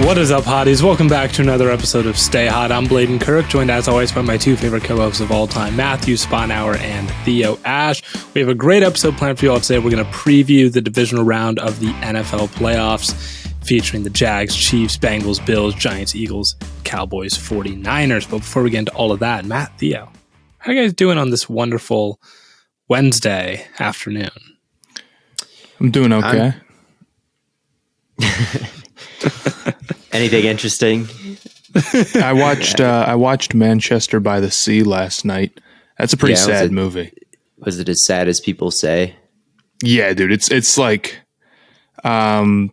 What is up, hotties? Welcome back to another episode of Stay Hot. I'm Blaiden Kirk, joined as always by my two favorite co-hosts of all time, Matthew Sponhour and Theo Ash. We have a great episode planned for you all today. We're going to preview the divisional round of the NFL playoffs, featuring the Jags, Chiefs, Bengals, Bills, Giants, Eagles, Cowboys, 49ers. But before we get into all of that, Matt, Theo, how are you guys doing on this wonderful Wednesday afternoon? I'm doing okay. Anything interesting? I watched Manchester by the Sea last night. That's a pretty sad movie. Was it as sad as people say? Yeah, dude. It's like the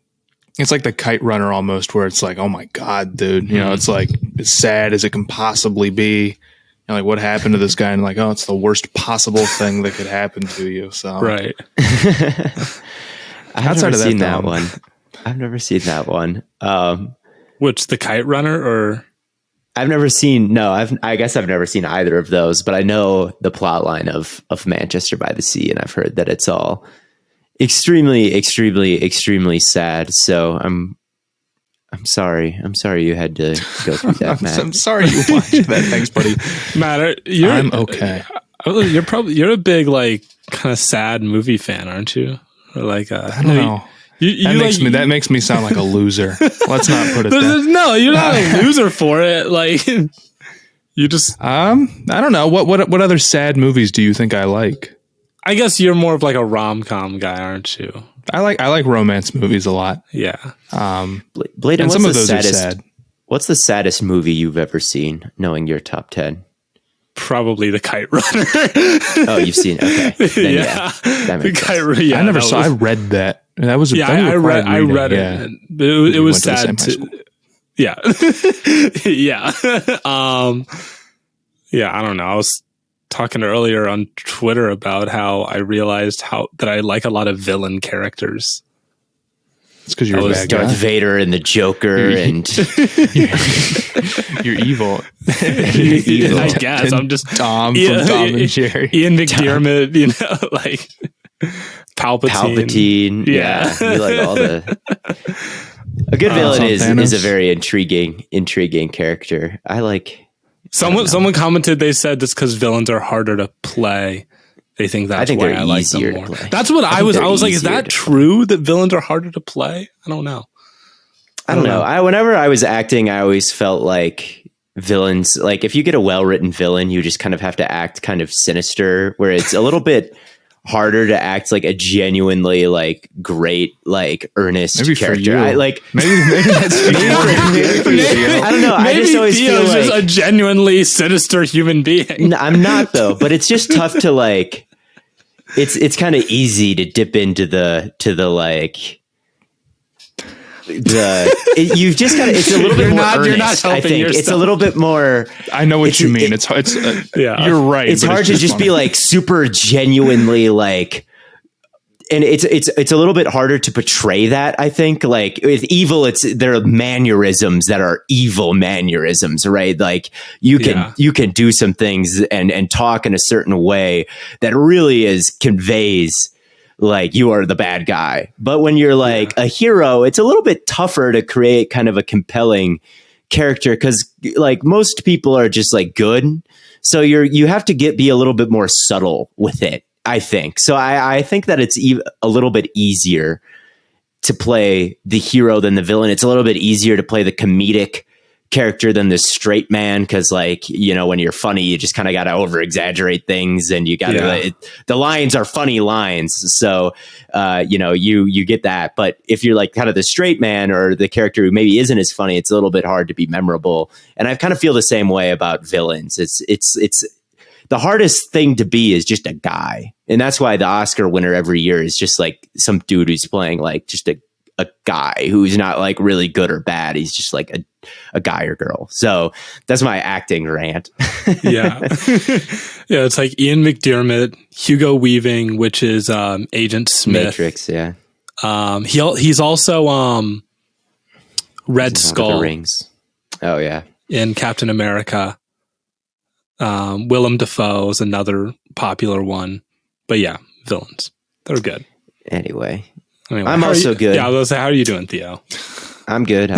Kite Runner almost, where it's like, oh my god, dude. You know, it's like as sad as it can possibly be. You know, like what happened to this guy, and like, oh, it's the worst possible thing that could happen to you. So right. I've never seen that one. I've never seen that one. Which, the Kite Runner, or? I've never seen, no, I guess I've never seen either of those, but I know the plot line of Manchester by the Sea, and I've heard that it's all extremely, extremely, extremely sad. So I'm sorry. I'm sorry you had to go through that, Matt. I'm sorry you watched that. Thanks, buddy. Matt, I'm okay. You're a big, like, kind of sad movie fan, aren't you? Or like, I don't know. That makes me sound like a loser. Let's not put it there. No, you're not a loser for it. Like, you just I don't know. What other sad movies do you think I like? I guess you're more of like a rom-com guy, aren't you? I like romance movies a lot. Yeah. Blaiden, some of those are sad. What's the saddest movie you've ever seen, knowing your top 10? Probably The Kite Runner. Oh, you've seen it. Okay. Then, yeah. That makes sense. Yeah, I never saw. I read that. That was. I read it. Yeah. It was sad. Yeah. Yeah. Yeah. I don't know. I was talking earlier on Twitter about how I realized that I like a lot of villain characters. It's because you're a bad Darth guy. Vader and the Joker, and you're evil. Evil. I guess I'm just Tom from Tom and Jerry. Ian McDiarmid, you know, like Palpatine. Yeah. You like all the. A good villain is a very intriguing character. I like. Someone commented, they said just because villains are harder to play. They think that's why I like them more. That's what I was like, is that true that villains are harder to play? I don't know. I don't know. Whenever I was acting, I always felt like villains, like if you get a well-written villain, you just kind of have to act kind of sinister, where it's a little bit harder to act like a genuinely like great, like earnest character. Maybe that's for you. I don't know. Maybe I just always feel like just a genuinely sinister human being. I'm not though, but it's just tough to like. It's kind of easy to dip into the like. You've just got to. It's a little bit more earnest. You're not helping. I think yourself. It's a little bit more. I know what you mean. Yeah, you're right. It's hard to just be like super genuinely like, and it's a little bit harder to portray that. I think like with evil, there are mannerisms that are evil mannerisms, right? Like you can do some things and talk in a certain way that really conveys. Like you are the bad guy. But when you're like a hero, it's a little bit tougher to create kind of a compelling character, because like most people are just like good. So you have to be a little bit more subtle with it, I think. So I think that it's a little bit easier to play the hero than the villain. It's a little bit easier to play the comedic character than this straight man, because like, you know, when you're funny, you just kind of got to over exaggerate things, and you got to the lines are funny lines, so you know, you get that. But if you're like kind of the straight man or the character who maybe isn't as funny, it's a little bit hard to be memorable. And I kind of feel the same way about villains. It's the hardest thing to be is just a guy, and that's why the Oscar winner every year is just like some dude who's playing like just a guy who's not like really good or bad. He's just like a guy or girl. So that's my acting rant. Yeah. Yeah. It's like Ian McDiarmid, Hugo Weaving, which is Agent Smith. Matrix. Yeah. He's also Red Skull. Rings. Oh yeah. In Captain America. Willem Dafoe is another popular one. But yeah, villains. They're good. Anyway, I'm also good. Yeah, I was gonna say, how are you doing, Theo? I'm good.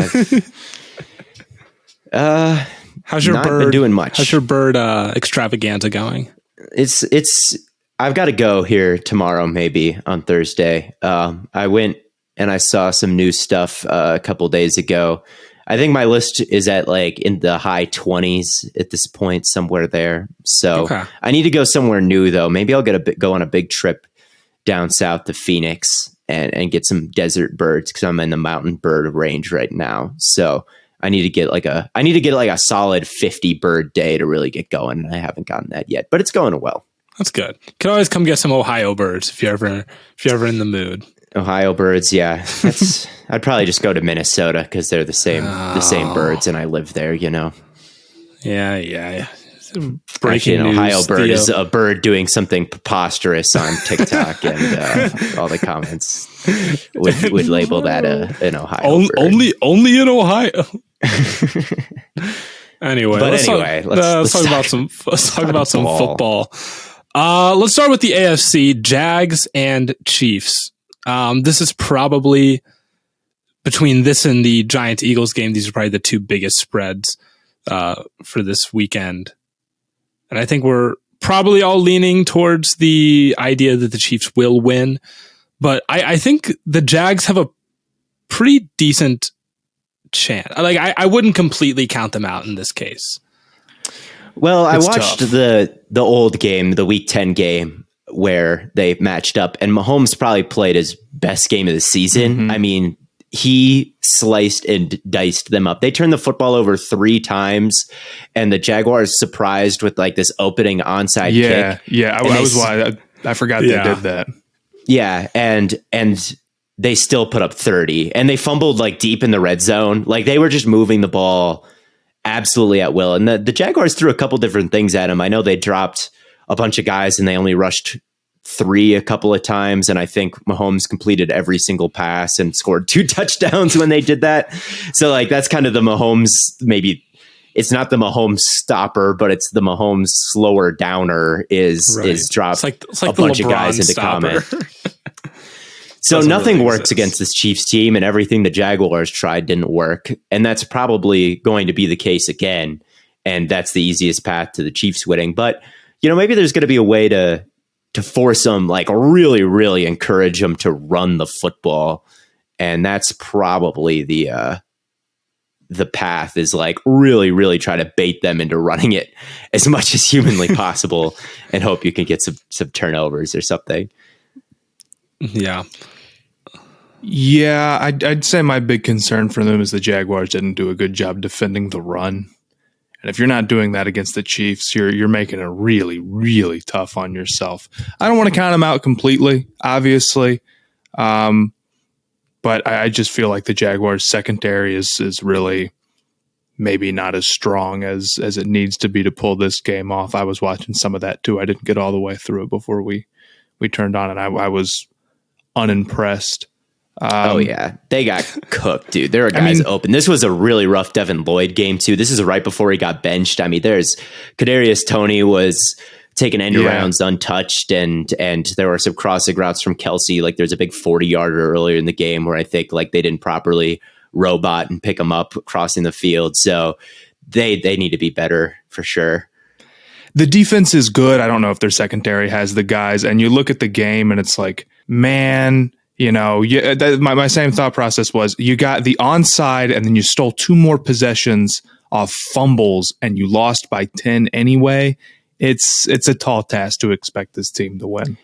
How's your not bird been doing much. How's your bird extravaganza going? It's I've got to go here tomorrow, maybe on Thursday. I went and I saw some new stuff a couple days ago. I think my list is at like in the high 20s at this point, somewhere there. So Okay. I need to go somewhere new though. Maybe I'll go on a big trip down south to Phoenix and get some desert birds because I'm in the mountain bird range right now. So I need to get like a solid 50 bird day to really get going. I haven't gotten that yet, but it's going well. That's good. You can always come get some Ohio birds if you're ever in the mood. Ohio birds, yeah. I'd probably just go to Minnesota because they're the same birds, and I live there. You know. Yeah. Actually, an news, Ohio bird Theo. is a bird doing something preposterous on TikTok, and all the comments would label that an Ohio bird. Only in Ohio. Anyway, let's talk about some football. Let's start with the AFC, Jags and Chiefs. This is probably between this and the Giants-Eagles game. These are probably the two biggest spreads for this weekend. And I think we're probably all leaning towards the idea that the Chiefs will win. But I think the Jags have a pretty decent chance. Like I wouldn't completely count them out in this case. Well, I It's watched tough. the old game, the Week 10 game, where they matched up, and Mahomes probably played his best game of the season. Mm-hmm. I mean, he sliced and diced them up. They turned the football over 3 times, and the Jaguars surprised with like this opening onside kick. Yeah. I forgot they did that. Yeah, and they still put up 30, and they fumbled like deep in the red zone. Like they were just moving the ball absolutely at will. And the Jaguars threw a couple different things at him. I know they dropped a bunch of guys and they only rushed 3 a couple of times. And I think Mahomes completed every single pass and scored 2 touchdowns when they did that. So like, that's kind of the Mahomes, maybe it's not the Mahomes stopper, but it's the Mahomes slower downer is drop It's like a bunch of LeBron guys into stopper. comment. So Doesn't nothing really works exist. against this Chiefs team, and everything the Jaguars tried didn't work. And that's probably going to be the case again. And that's the easiest path to the Chiefs winning. But, you know, maybe there's going to be a way to force them, like really, really encourage them to run the football. And that's probably the path is like really, really try to bait them into running it as much as humanly possible and hope you can get some turnovers or something. Yeah. Yeah, I'd say my big concern for them is the Jaguars didn't do a good job defending the run. And if you're not doing that against the Chiefs, you're making it really, really tough on yourself. I don't want to count them out completely, obviously. But I just feel like the Jaguars secondary is really maybe not as strong as it needs to be to pull this game off. I was watching some of that too. I didn't get all the way through it before we turned on, and I was unimpressed. Oh yeah, they got cooked, dude. There are guys open. This was a really rough Devin Lloyd game too. This is right before he got benched. I mean, there's Kadarius Toney was taking end arounds untouched, and there were some crossing routes from Kelsey. Like there's a big 40-yarder earlier in the game where I think like they didn't properly robot and pick him up crossing the field. So they need to be better for sure. The defense is good. I don't know if their secondary has the guys. And you look at the game and it's like, man, you know, my same thought process was you got the onside and then you stole 2 more possessions off fumbles and you lost by 10 anyway. It's a tall task to expect this team to win.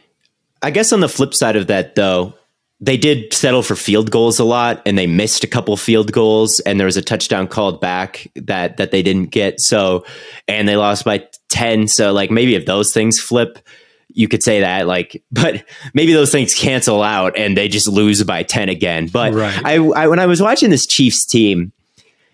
I guess on the flip side of that, though, they did settle for field goals a lot, and they missed a couple field goals, and there was a touchdown called back that they didn't get. So, and they lost by 10. So, like, maybe if those things flip, you could say that, like, but maybe those things cancel out and they just lose by 10 again. But I when I was watching this Chiefs team,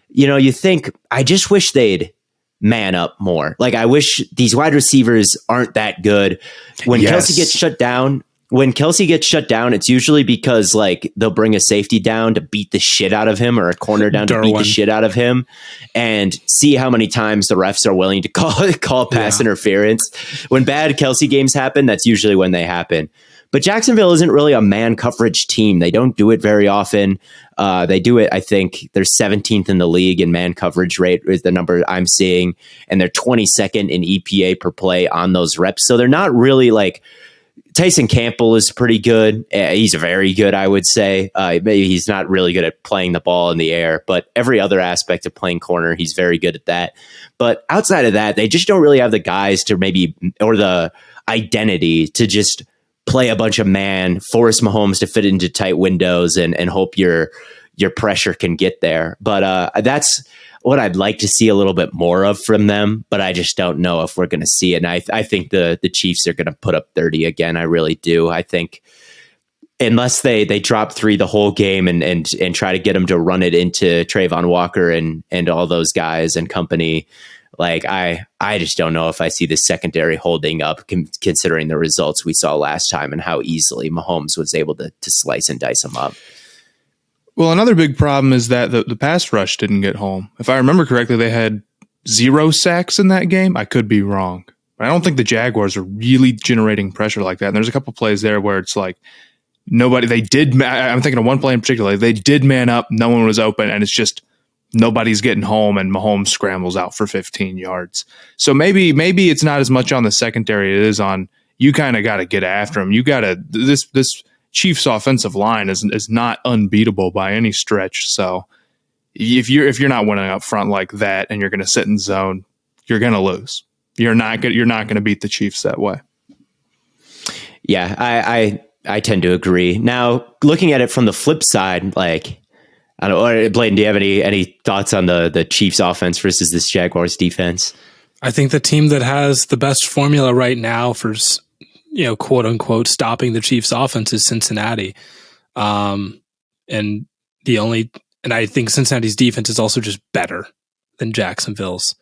you know, you think, I just wish they'd man up more. Like, I wish these wide receivers aren't that good. When Kelsey gets shut down, it's usually because like they'll bring a safety down to beat the shit out of him or a corner down to beat the shit out of him, and see how many times the refs are willing to call pass interference. When bad Kelsey games happen, that's usually when they happen. But Jacksonville isn't really a man coverage team. They don't do it very often. They do it, I think, they're 17th in the league in man coverage rate is the number I'm seeing. And they're 22nd in EPA per play on those reps. So they're not really like, Tyson Campbell is pretty good. He's very good, I would say. Maybe he's not really good at playing the ball in the air, but every other aspect of playing corner, he's very good at that. But outside of that, they just don't really have the guys to maybe, or the identity to just play a bunch of man, force Mahomes to fit into tight windows and hope your pressure can get there. But that's what I'd like to see a little bit more of from them, but I just don't know if we're going to see it. And I think the Chiefs are going to put up 30 again. I really do. I think unless they drop 3 the whole game and try to get them to run it into Trayvon Walker and all those guys and company, like I just don't know if I see the secondary holding up considering the results we saw last time and how easily Mahomes was able to slice and dice them up. Well, another big problem is that the pass rush didn't get home. If I remember correctly, they had 0 sacks in that game. I could be wrong. But I don't think the Jaguars are really generating pressure like that. And there's a couple plays there where it's like I'm thinking of one play in particular. They did man up, no one was open, and it's just nobody's getting home, and Mahomes scrambles out for 15 yards. So maybe it's not as much on the secondary. It is on you kind of got to get after him. You got to this Chiefs offensive line is not unbeatable by any stretch. So if you're not winning up front like that and you're going to sit in zone, you're going to lose. You're not going to beat the Chiefs that way. Yeah, I tend to agree. Now, looking at it from the flip side, like I don't know, Blaiden, do you have any thoughts on the Chiefs offense versus this Jaguars defense? I think the team that has the best formula right now for quote unquote, stopping the Chiefs offense is Cincinnati. And I think Cincinnati's defense is also just better than Jacksonville's.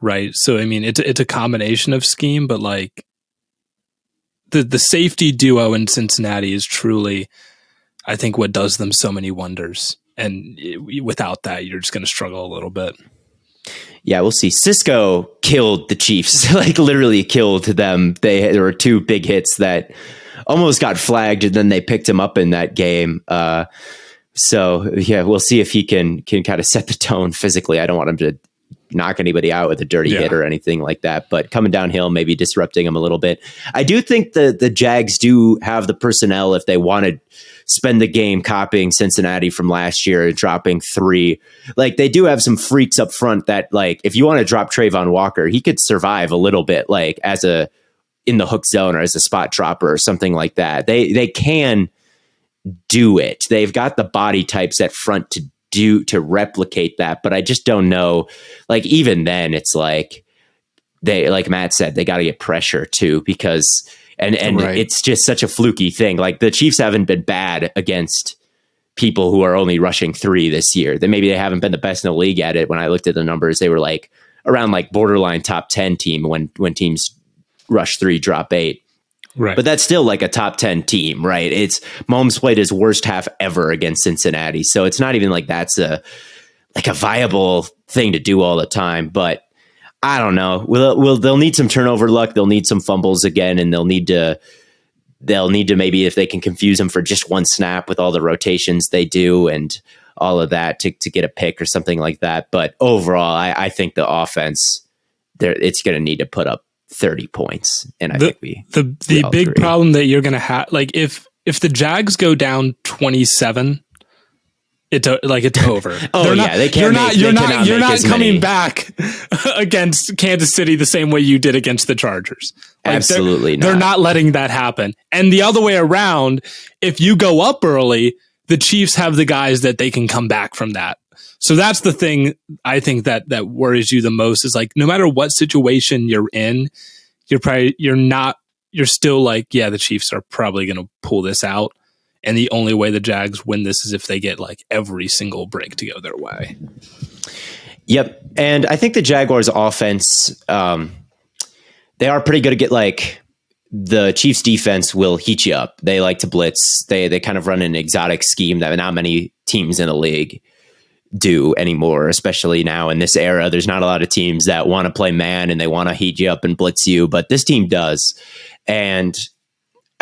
Right. So, I mean, it's a combination of scheme, but like the safety duo in Cincinnati is truly, I think, what does them so many wonders. And without that, you're just going to struggle a little bit. Yeah, we'll see. Cisco killed the Chiefs, like literally killed them. There were 2 big hits that almost got flagged, and then they picked him up in that game. So yeah, we'll see if he can kind of set the tone physically. I don't want him to knock anybody out with a dirty hit or anything like that, but coming downhill, maybe disrupting him a little bit. I do think the Jags do have the personnel if they want to spend the game copying Cincinnati from last year and dropping 3. Like they do have some freaks up front that like, if you want to drop Trayvon Walker, he could survive a little bit like in the hook zone or as a spot dropper or something like that. They can do it. They've got the body types at front to replicate that, but I just don't know. Like even then it's like like Matt said, they got to get pressure too, because and right. It's just such a fluky thing. Like the Chiefs haven't been bad against people who are only rushing 3 this year. Maybe they haven't been the best in the league at it. When I looked at the numbers, they were like around like borderline top 10 team when teams rush 3, drop 8. Right. But that's still like a top 10 team, right? It's Mahomes played his worst half ever against Cincinnati. So it's not even like that's a viable thing to do all the time. But I don't know. They'll need some turnover luck. They'll need some fumbles again, and they'll need to maybe, if they can confuse them for just 1 snap with all the rotations they do and all of that to get a pick or something like that. But overall, I think the offense it's going to need to put up 30 points, and I think the big agree. problem that you're going to have, like if the Jags go down 27. It's over. They can't. You're not coming back against Kansas City the same way you did against the Chargers. Like Absolutely not. They're not letting that happen. And the other way around, if you go up early, the Chiefs have the guys that they can come back from that. So that's the thing I think that worries you the most is like no matter what situation you're in, you're still like, yeah, the Chiefs are probably going to pull this out. And the only way the Jags win this is if they get like every single break to go their way. Yep. And I think the Jaguars offense, they are pretty good to get like the Chiefs defense will heat you up. They like to blitz. They kind of run an exotic scheme that not many teams in the league do anymore, especially now in this era. There's not a lot of teams that want to play man and they want to heat you up and blitz you, but this team does. And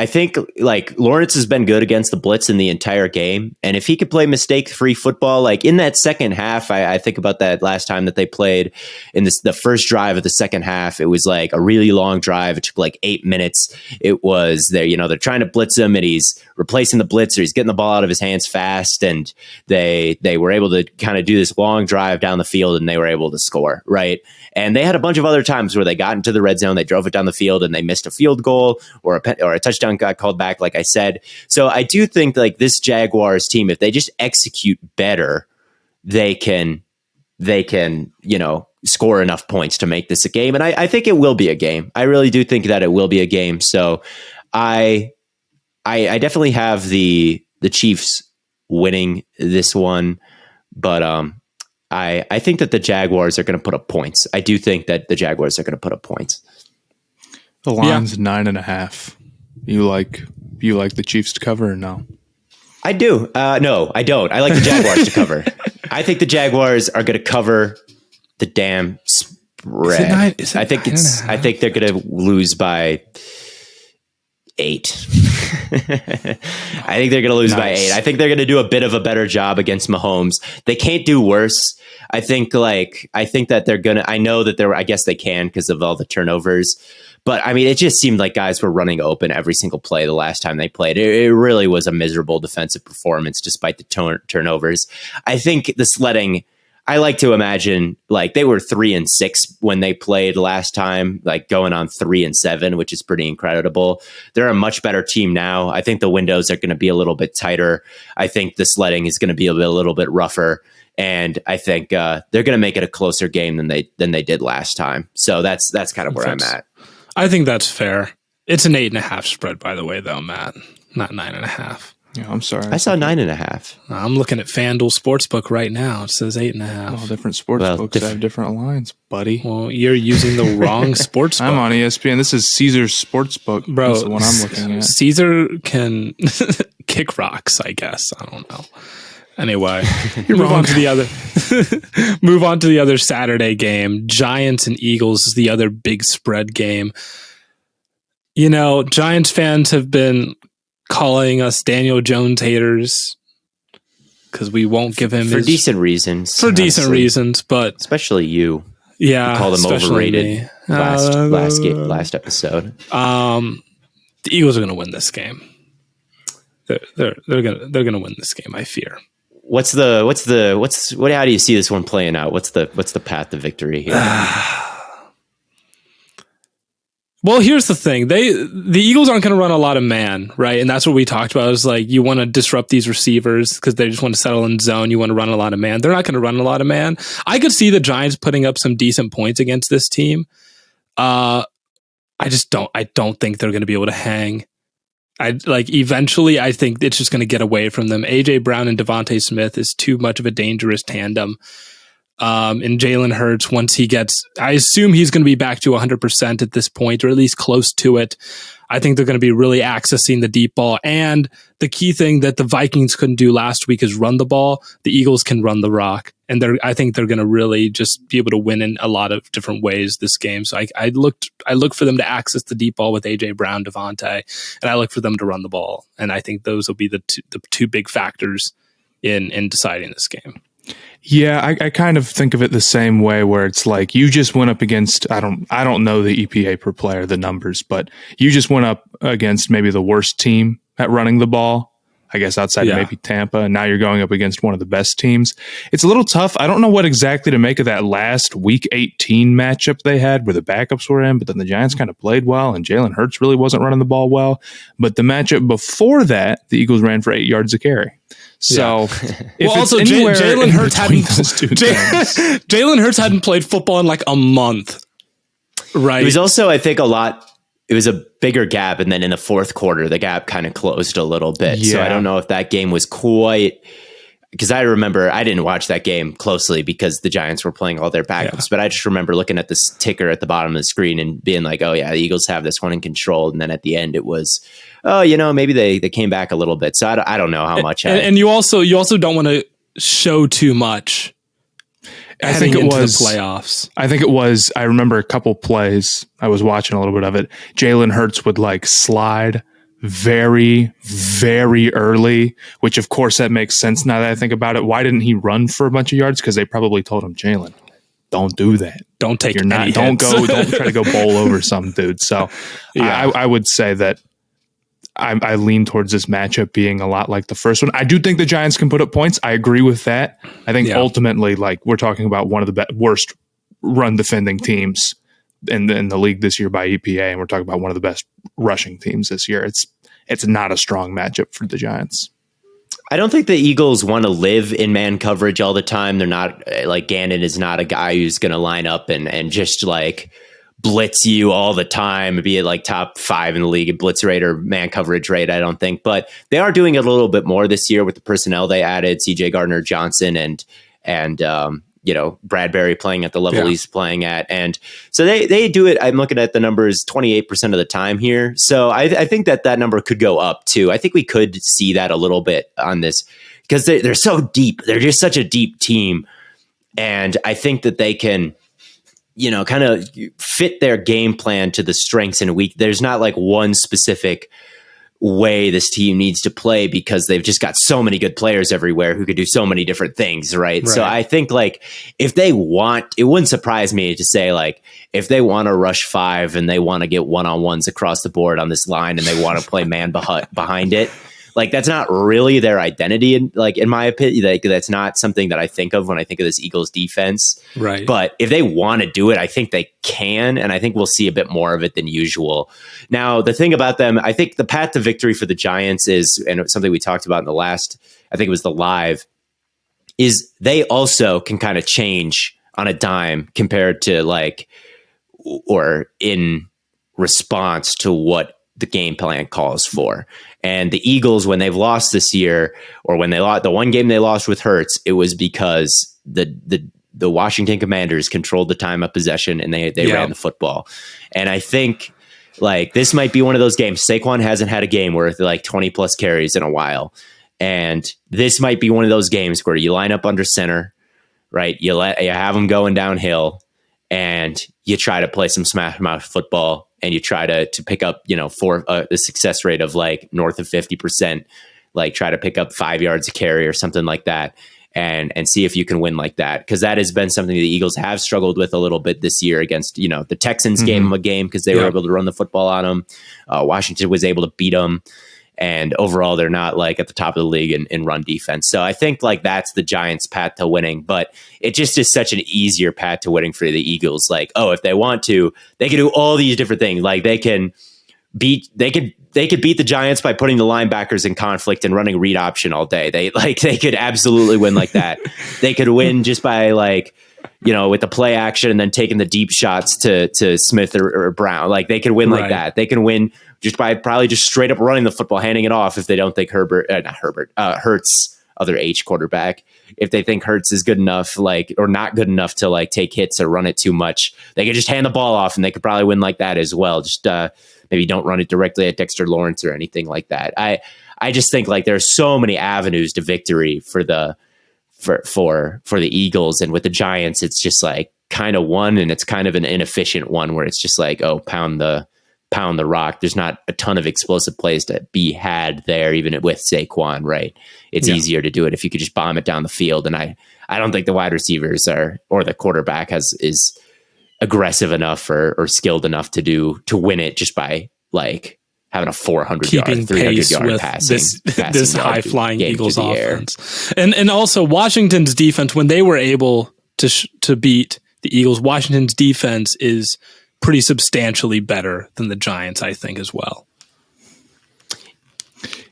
I think like Lawrence has been good against the blitz in the entire game. And if he could play mistake-free football, like in that second half, I think about that last time that they played in the first drive of the second half. It was like a really long drive. It took like 8 minutes. It was they're trying to blitz him and he's replacing the blitzer. He's getting the ball out of his hands fast. And they were able to kind of do this long drive down the field and they were able to score, right? And they had a bunch of other times where they got into the red zone, they drove it down the field and they missed a field goal or a touchdown got called back, like I said. So I do think like this Jaguars team, if they just execute better, they can score enough points to make this a game. And I think it will be a game. I really do think that it will be a game. So I definitely have the Chiefs winning this one, but I think that the Jaguars are going to put up points. I do think that the Jaguars are going to put up points. The line's 9.5. You like the Chiefs to cover or no? I do. No, I don't. I like the Jaguars to cover. I think the Jaguars are going to cover the damn spread. I think they're going to lose by 8. I think they're going to lose by 8. I think they're going to do a bit of a better job against Mahomes. They can't do worse. I think that they're going to, I know that I guess they can because of all the turnovers. But I mean, it just seemed like guys were running open every single play the last time they played. It really was a miserable defensive performance despite the turnovers. I think the sledding, I like to imagine like they were 3-6 when they played last time, like going on 3-7, which is pretty incredible. They're a much better team now. I think the windows are going to be a little bit tighter. I think the sledding is going to be a little bit rougher. And I think they're going to make it a closer game than they did last time. So that's kind of where I'm at. I think that's fair. It's an 8.5 spread, by the way, though, Matt. Not 9.5. Yeah, I'm sorry. I saw 9.5. I'm looking at FanDuel Sportsbook right now. It says 8.5. Well, different sportsbooks have different lines, buddy. Well, you're using the wrong sportsbook. I'm on ESPN. This is Caesar's Sportsbook. Bro, that's the one I'm looking at. Caesar can kick rocks, I guess. I don't know. Anyway, move on to the other Saturday game. Giants and Eagles is the other big spread game. You know, Giants fans have been calling us Daniel Jones haters because we won't give him for decent reasons. For decent reasons, but especially you. Yeah, you called him overrated last episode. The Eagles are going to win this game. They're gonna win this game. I fear. How do you see this one playing out? What's the path to victory here? Well, here's the thing. The Eagles aren't going to run a lot of man, right? And that's what we talked about. Is like you want to disrupt these receivers because they just want to settle in zone. You want to run a lot of man. They're not going to run a lot of man. I could see the Giants putting up some decent points against this team. I don't think they're going to be able to hang. Eventually, I think it's just going to get away from them. AJ Brown and Devontae Smith is too much of a dangerous tandem. And Jalen Hurts, once he gets, I assume he's going to be back to 100% at this point, or at least close to it. I think they're going to be really accessing the deep ball. And the key thing that the Vikings couldn't do last week is run the ball. The Eagles can run the rock. And I think they're going to really just be able to win in a lot of different ways this game. So I look for them to access the deep ball with AJ Brown, Devontae, and I look for them to run the ball. And I think those will be the two big factors in deciding this game. Yeah, I kind of think of it the same way, where it's like you just went up against, I don't know the EPA per player, the numbers, but you just went up against maybe the worst team at running the ball, I guess outside of maybe Tampa, and now you're going up against one of the best teams. It's a little tough. I don't know what exactly to make of that last Week 18 matchup they had where the backups were in, but then the Giants kind of played well, and Jalen Hurts really wasn't running the ball well. But the matchup before that, the Eagles ran for 8 yards of carry. So, well, also Jalen Hurts hadn't played football in like a month, right? It was also, I think, it was a bigger gap, and then in the fourth quarter, the gap kind of closed a little bit. Yeah. So I don't know if that game was quite, because I remember I didn't watch that game closely because the Giants were playing all their backups, but I just remember looking at this ticker at the bottom of the screen and being like, oh yeah, the Eagles have this one in control. And then at the end it was, maybe they came back a little bit. So I don't know how much. And you also don't want to show too much. I think it was the playoffs. I think it was. I remember a couple plays. I was watching a little bit of it. Jalen Hurts would like slide very, very early, which of course that makes sense now that I think about it. Why didn't he run for a bunch of yards? Because they probably told him, Jalen, don't do that. Don't take Don't try to go bowl over some dude. So Yeah. I would say that I lean towards this matchup being a lot like the first one. I do think the Giants can put up points. I agree with that. I think ultimately, like, we're talking about one of the worst run defending teams in the league this year by EPA, and we're talking about one of the best rushing teams this year. It's not a strong matchup for the Giants. I don't think the Eagles want to live in man coverage all the time. They're not like Gannon is not a guy who's going to line up and just like blitz you all the time, be it like top 5 in the league in blitz rate or man coverage rate. I don't think, but they are doing it a little bit more this year with the personnel they added, CJ Gardner-Johnson and Bradbury playing at the level he's playing at. And so they do it. I'm looking at the numbers 28% of the time here. So I think that number could go up too. I think we could see that a little bit on this because they're so deep. They're just such a deep team. And I think that they can, kind of fit their game plan to the strengths and weak. There's not like one specific way this team needs to play because they've just got so many good players everywhere who could do so many different things, right? So I think like if they want, it wouldn't surprise me to say like if they want to rush 5 and they want to get one-on-ones across the board on this line and they want to play man behind it, like that's not really their identity. In my opinion, like that's not something that I think of when I think of this Eagles defense. Right. But if they want to do it, I think they can. And I think we'll see a bit more of it than usual. Now, the thing about them, I think the path to victory for the Giants is, and it's something we talked about in the last, I think it was the live, is they also can kind of change on a dime compared to like, or in response to what the game plan calls for. And the Eagles, when they've lost this year, or when they lost the one game they lost with Hurts, it was because the Washington Commanders controlled the time of possession and they ran the football. And I think like this might be one of those games. Saquon hasn't had a game worth like 20 plus carries in a while. And this might be one of those games where you line up under center, right? You have them going downhill and you try to play some smash mouth football. And you try to pick up, for the success rate of like north of 50%, like try to pick up 5 yards a carry or something like that and see if you can win like that. Because that has been something the Eagles have struggled with a little bit this year against, the Texans gave them a game because they were able to run the football on them. Washington was able to beat them. And overall, they're not like at the top of the league in run defense. So I think like that's the Giants' path to winning, but it just is such an easier path to winning for the Eagles. Like, if they want to, they can do all these different things. Like they could beat the Giants by putting the linebackers in conflict and running read option all day. They could absolutely win like that. They could win just by like, with the play action and then taking the deep shots to Smith or Brown. Like they could win like that. They can win just by probably just straight up running the football, handing it off if they don't think Hurts, other H quarterback. If they think Hurts is good enough, or not good enough to like take hits or run it too much, they could just hand the ball off and they could probably win like that as well. Just maybe don't run it directly at Dexter Lawrence or anything like that. I just think like there's so many avenues to victory for the Eagles, and with the Giants, it's just like kind of one, and it's kind of an inefficient one where it's just like, pound the rock. There's not a ton of explosive plays to be had there, even with Saquon, right? It's easier to do it if you could just bomb it down the field. And I don't think the wide receivers or the quarterback is aggressive enough or skilled enough to win it just by like having a 400 yard, 300 yard passing this high flying Eagles offense. And also Washington's defense, when they were able to beat the Eagles, Washington's defense is pretty substantially better than the Giants, I think, as well.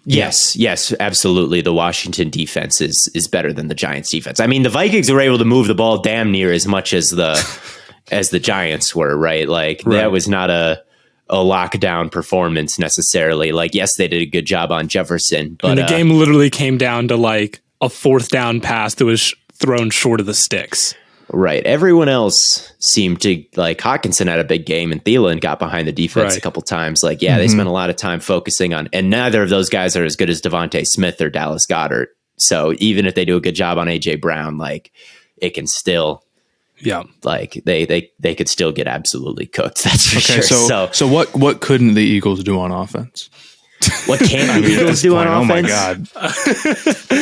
Yes, absolutely. The Washington defense is better than the Giants defense. I mean, the Vikings were able to move the ball damn near as much as the Giants were, right? Like that was not a lockdown performance necessarily. Like, yes, they did a good job on Jefferson, but the game literally came down to like a 4th down pass that was thrown short of the sticks. Right. Everyone else seemed to like Hawkinson had a big game and Thielen got behind the defense a couple times. Like, they spent a lot of time focusing on, and neither of those guys are as good as Devontae Smith or Dallas Goedert. So even if they do a good job on AJ Brown, like it can still, like they could still get absolutely cooked. That's for sure. So what couldn't the Eagles do on offense? What can the Eagles do on offense? Oh my God.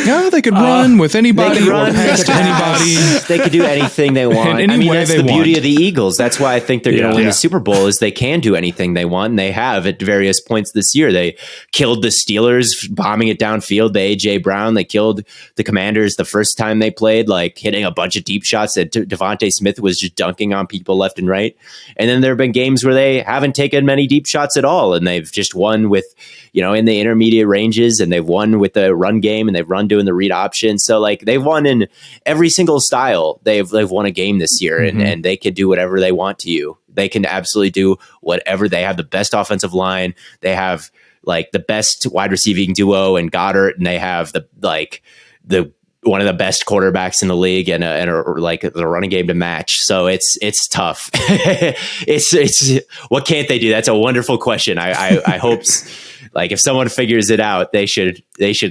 Yeah, they could run with anybody or pass to anybody. They could do anything they want. In any way that's they the beauty want. of the Eagles. That's why I think they're going to win the Super Bowl is they can do anything they want. And they have at various points this year. They killed the Steelers, bombing it downfield. They A.J. Brown. They killed the Commanders the first time they played, like hitting a bunch of deep shots that Devontae Smith was just dunking on people left and right. And then there have been games where they haven't taken many deep shots at all. And they've just won with, in the intermediate ranges, and they've won with the run game, and they've run doing the read option. So like they've won in every single style. They've won a game this year, and they can do whatever they want to you. They can absolutely do whatever. They have the best offensive line. They have like the best wide receiving duo in Goddard, and they have the one of the best quarterbacks in the league and like the running game to match. So it's tough. it's what can't they do? That's a wonderful question. I hope like if someone figures it out, they should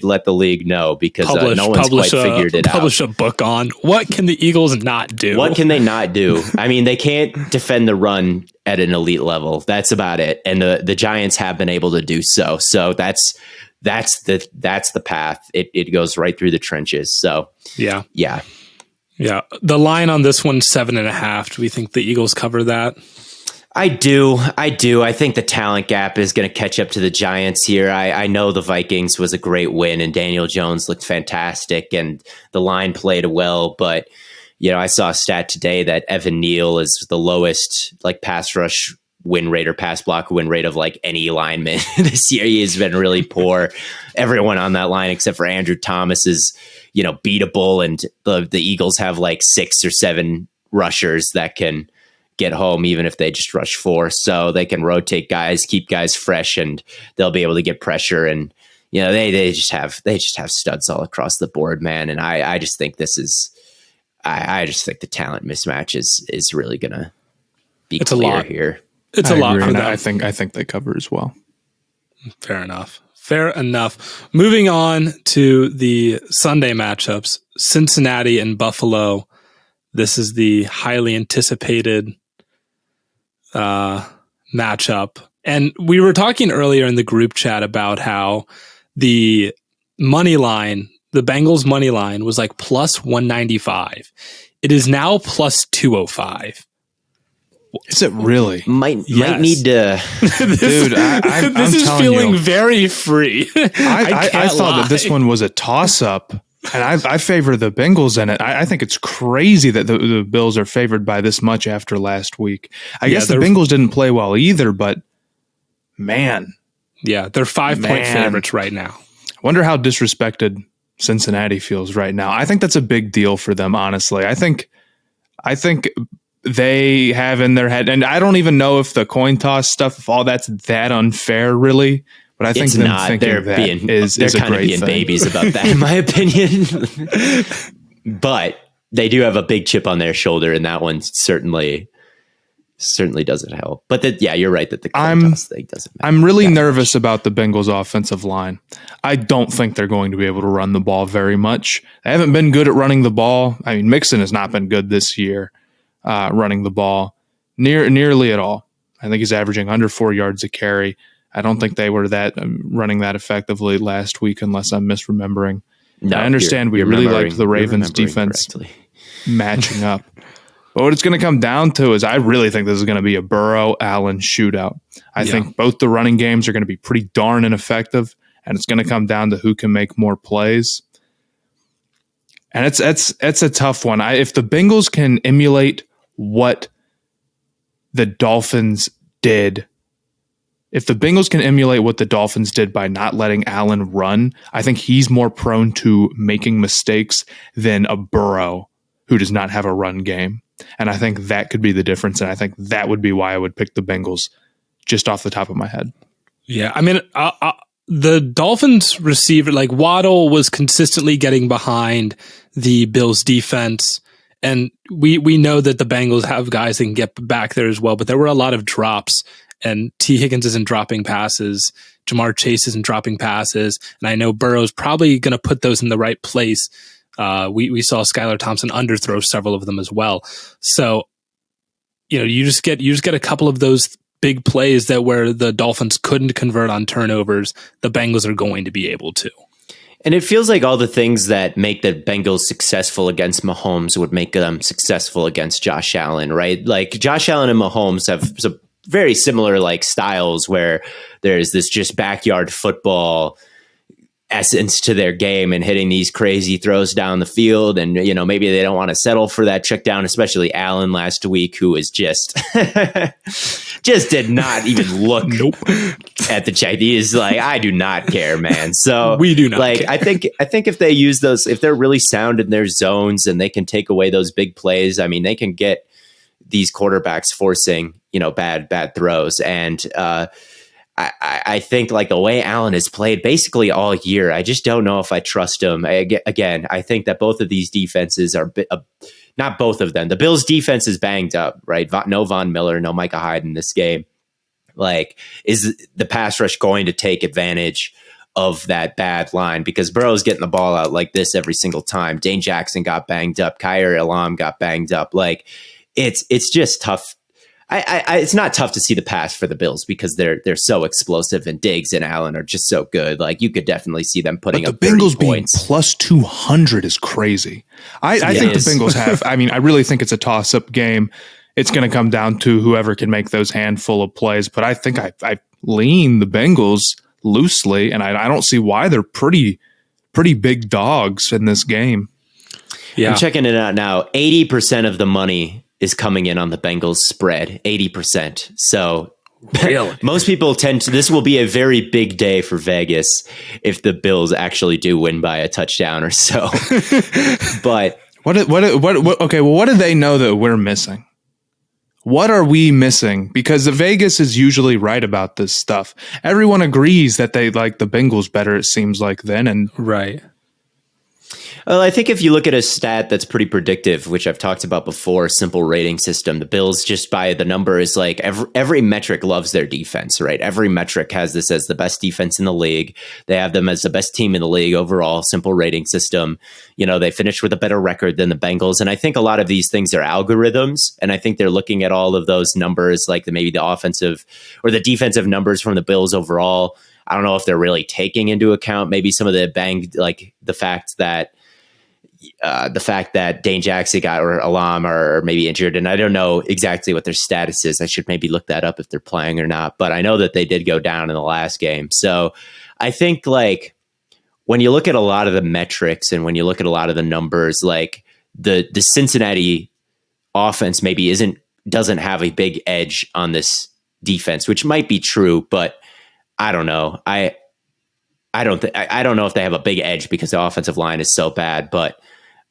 let the league know because no one's quite figured it out. Publish a book on what can the Eagles not do? What can they not do? I mean, they can't defend the run at an elite level. That's about it. And the Giants have been able to do so. So that's the path. It goes right through the trenches. So yeah. The line on this one 7.5. Do we think the Eagles cover that? I do. I think the talent gap is going to catch up to the Giants here. I know the Vikings was a great win and Daniel Jones looked fantastic and the line played well, but I saw a stat today that Evan Neal is the lowest like pass rush win rate or pass block win rate of like any lineman this year. He has been really poor. Everyone on that line except for Andrew Thomas is, beatable. And the Eagles have like 6 or 7 rushers that can get home, even if they just rush 4. So they can rotate guys, keep guys fresh, and they'll be able to get pressure. And, they just have studs all across the board, man. And I just think I just think the talent mismatch is really going to be clear here. It's a lot for them. I think they cover as well. Fair enough. Moving on to the Sunday matchups, Cincinnati and Buffalo. This is the highly anticipated matchup. And we were talking earlier in the group chat about how the money line, the Bengals money line was like plus 195. It is now plus 205. Is it really? Might need to. Dude, I'm this is feeling very free. I thought that this one was a toss-up, and I favor the Bengals in it. I think it's crazy that the Bills are favored by this much after last week. I guess the Bengals didn't play well either, but man. Yeah, they're 5-point favorites right now. I wonder how disrespected Cincinnati feels right now. I think that's a big deal for them, honestly. I think they have in their head, and I don't even know if the coin toss stuff, if all that's that unfair, really. But I think it's not. They're kind of being babies about that, in my opinion. But they do have a big chip on their shoulder, and that one certainly doesn't help. But you're right that the coin toss thing doesn't matter. I'm really nervous about the Bengals' offensive line. I don't think they're going to be able to run the ball very much. They haven't been good at running the ball. I mean, Mixon has not been good this year. Running the ball nearly at all. I think he's averaging under 4 yards a carry. I don't think they were running that effectively last week, unless I'm misremembering. No, I understand we really liked the Ravens defense matching up. But what it's going to come down to is I really think this is going to be a Burrow-Allen shootout. I think both the running games are going to be pretty darn ineffective, and it's going to come down to who can make more plays. And it's a tough one. If the Bengals can emulate what the Dolphins did, if the Bengals can emulate what the Dolphins did by not letting Allen run, I think he's more prone to making mistakes than a Burrow who does not have a run game. And I think that could be the difference. And I think that would be why I would pick the Bengals just off the top of my head. Yeah. I mean, the Dolphins receiver, like Waddle, was consistently getting behind the Bills defense. And we know that the Bengals have guys that can get back there as well, but there were a lot of drops, and T. Higgins isn't dropping passes. Jamar Chase isn't dropping passes. And I know Burrow's probably going to put those in the right place. We saw Skylar Thompson underthrow several of them as well. So, you just get a couple of those big plays that where the Dolphins couldn't convert on turnovers, the Bengals are going to be able to. And it feels like all the things that make the Bengals successful against Mahomes would make them successful against Josh Allen, right? Like Josh Allen and Mahomes have some very similar like styles where there's this just backyard football essence to their game and hitting these crazy throws down the field. And, you know, maybe they don't want to settle for that check down, especially Allen last week, who was just did not even look at the check. He is like, I do not care, man. So we do not care. I think if they use those, if they're really sound in their zones and they can take away those big plays, I mean, they can get these quarterbacks forcing, you know, bad throws. And, I think like the way Allen has played basically all year, I just don't know if I trust him. Again, I think that both of these defenses are not both of them. The Bills defense is banged up, right? No Von Miller, no Micah Hyde in this game. Like, is the pass rush going to take advantage of that bad line? Because Burrow's getting the ball out like this every single time. Dane Jackson got banged up. Kyer Elam got banged up. Like, it's just tough. It's not tough to see the pass for the Bills because they're so explosive, and Diggs and Allen are just so good. Like, you could definitely see them putting up 30 Bengals points. Being plus 200 is crazy. I think the Bengals have. I mean, I really think it's a toss-up game. It's going to come down to whoever can make those handful of plays. But I think I lean the Bengals loosely, and I don't see why they're pretty big dogs in this game. Yeah. I'm checking it out now. 80% of the money is coming in on the Bengals spread, 80%. So really? Most people this will be a very big day for Vegas if the Bills actually do win by a touchdown or so. But okay, well, what do they know that we're missing? What are we missing? Because the Vegas is usually right about this stuff. Everyone agrees that they like the Bengals better, it seems like then. And right. Well, I think if you look at a stat that's pretty predictive, which I've talked about before, simple rating system, the Bills just by the number is like every metric loves their defense, right? Every metric has this as the best defense in the league. They have them as the best team in the league overall, simple rating system. You know, they finished with a better record than the Bengals. And I think a lot of these things are algorithms. And I think they're looking at all of those numbers, like maybe the offensive or the defensive numbers from the Bills overall. I don't know if they're really taking into account maybe some of the like the fact that Dane Jackson or Elam are maybe injured, and I don't know exactly what their status is. I should maybe look that up if they're playing or not, but I know that they did go down in the last game. So I think like when you look at a lot of the metrics and when you look at a lot of the numbers, like the Cincinnati offense maybe doesn't have a big edge on this defense, which might be true, but I don't know. I don't know if they have a big edge because the offensive line is so bad, but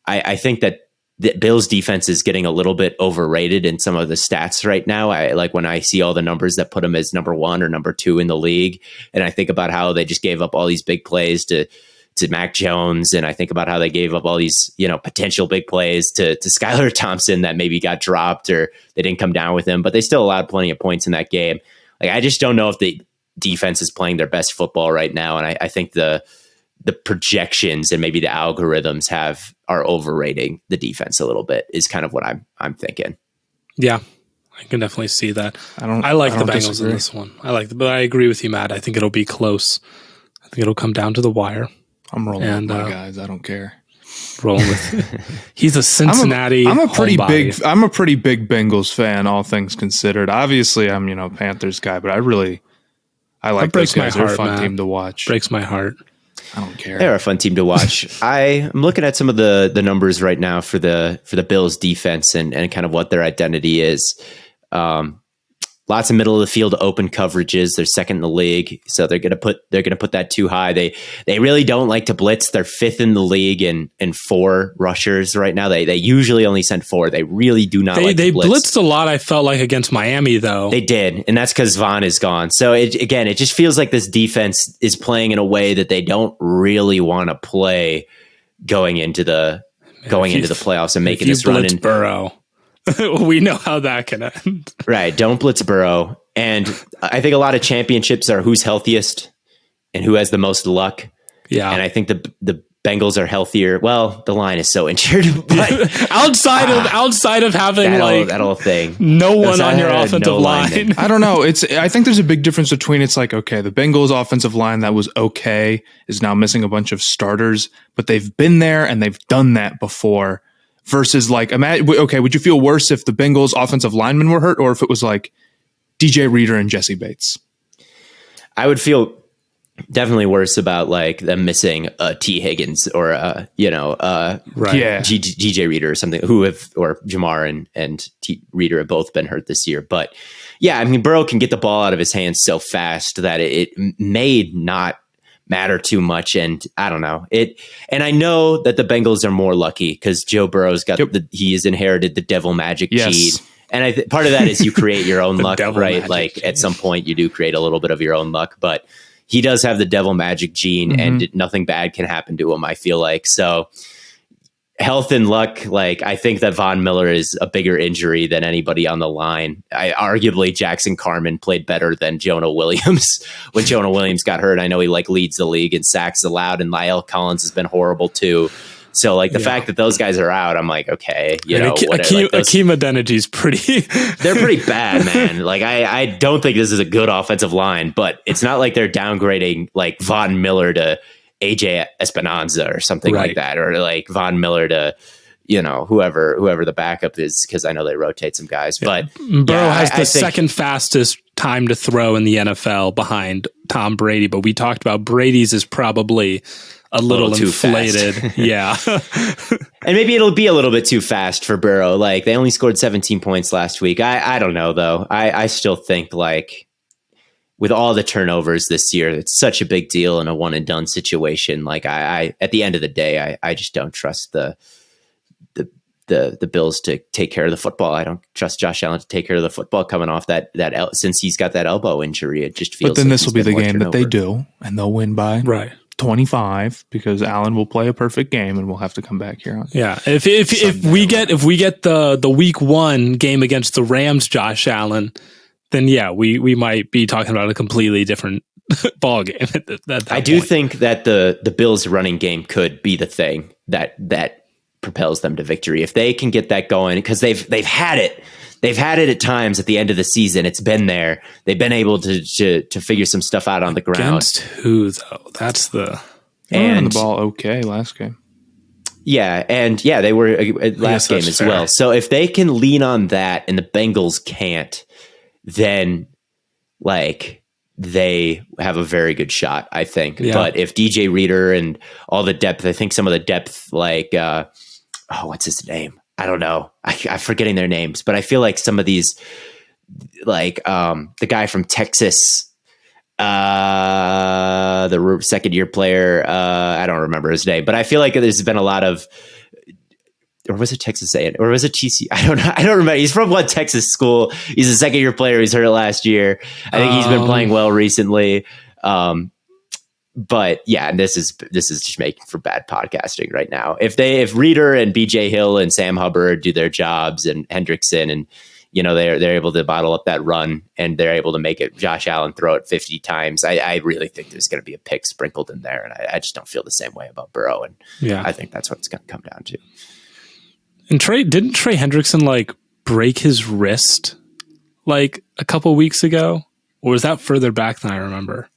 I think that the Bills defense is getting a little bit overrated in some of the stats right now. I like when I see all the numbers that put them as number 1 or number 2 in the league. And I think about how they just gave up all these big plays to Mac Jones. And I think about how they gave up all these, you know, potential big plays to Skylar Thompson that maybe got dropped or they didn't come down with him, but they still allowed plenty of points in that game. Like, I just don't know if the defense is playing their best football right now. And I think the projections and maybe the algorithms are overrating the defense a little bit is kind of what I'm thinking. Yeah, I can definitely see that. I like the Bengals in this one. But I agree with you, Matt. I think it'll be close. I think it'll come down to the wire. I'm rolling with my guys. I don't care. Rolling with. He's a Cincinnati. I'm a pretty big Bengals fan, all things considered. Obviously, I'm Panthers guy, but I like those guys. They're a fun team to watch. Breaks my heart. I don't care. They're a fun team to watch. I'm looking at some of the numbers right now for the Bills defense and kind of what their identity is. Lots of middle of the field open coverages. They're second in the league, so they're gonna put that too high. They really don't like to blitz. They're 5th in the league in 4 rushers right now. They usually only send 4. They really do not like to blitz. Blitzed a lot, I felt like, against Miami, though. They did, and that's because Vaughn is gone. So it just feels like this defense is playing in a way that they don't really want to play going into the playoffs and making this run in Burrow. We know how that can end. Right. Don't blitz Burrow. And I think a lot of championships are who's healthiest and who has the most luck. Yeah. And I think the Bengals are healthier. Well, the line is so injured, but outside of having that whole thing, no one on your offensive line. I don't know. I think there's a big difference between okay, the Bengals offensive line that was okay is now missing a bunch of starters, but they've been there and they've done that before. Versus would you feel worse if the Bengals offensive linemen were hurt, or if it was like DJ Reader and Jesse Bates? I would feel definitely worse about like them missing T Higgins or DJ Reader or something or Jamar and T Reader have both been hurt this year. But yeah, I mean, Burrow can get the ball out of his hands so fast that it may not matter too much. And I don't know it. And I know that the Bengals are more lucky because Joe Burrow's got he has inherited the devil magic gene. And part of that is you create your own luck, right? Like at some point you do create a little bit of your own luck, but he does have the devil magic gene and nothing bad can happen to him, I feel like. So health and luck, like I think that Von Miller is a bigger injury than anybody on the line. Arguably Jackson Carman played better than Jonah Williams when Jonah Williams got hurt. I know he leads the league in sacks allowed, and Lyle Collins has been horrible too. So the fact that those guys are out, I'm like, okay, Akeem Adeniji they're pretty bad, man. Like I don't think this is a good offensive line, but it's not like they're downgrading like Von Miller to AJ Esperanza or something like that, or like Von Miller to whoever the backup is, because I know they rotate some guys. But Burrow has the second fastest time to throw in the NFL behind Tom Brady, but we talked about Brady's is probably a little inflated. Yeah. And maybe it'll be a little bit too fast for Burrow. Like they only scored 17 points last week. I don't know though. I still think like with all the turnovers this year, it's such a big deal in a one and done situation. Like I at the end of the day, I just don't trust the Bills to take care of the football. I don't trust Josh Allen to take care of the football coming off that since he's got that elbow injury. It just feels. But then this will be the game that they do, and they'll win by 25 because Allen will play a perfect game, and we'll have to come back here. If we get the week 1 game against the Rams, Josh Allen, then we might be talking about a completely different ball game. I do think that the Bills running game could be the thing that propels them to victory if they can get that going, because they've had it. They've had it at times at the end of the season. It's been there. They've been able to figure some stuff out on the ground. Against who though? That's the and the ball okay last game. Yeah, and they were last game as well. So if they can lean on that and the Bengals can't, then like they have a very good shot, I think. Yeah. But if DJ Reader and all the depth, I think some of the depth, like what's his name? I don't know. I'm forgetting their names, but I feel like some of these, like the guy from Texas, the second year player, I don't remember his name, but I feel like there's been a lot of, or was it Texas A&M or was it TC? I don't know. I don't remember. He's from what Texas school? He's a second year player. He's hurt last year. I think he's been playing well recently. But yeah, this is just making for bad podcasting right now. If Reader and BJ Hill and Sam Hubbard do their jobs and Hendrickson and they're able to bottle up that run and they're able to make it Josh Allen throw it 50 times, I really think there's going to be a pick sprinkled in there, and I just don't feel the same way about Burrow, and I think that's what it's going to come down to. And didn't Trey Hendrickson like break his wrist like a couple weeks ago, or was that further back than I remember?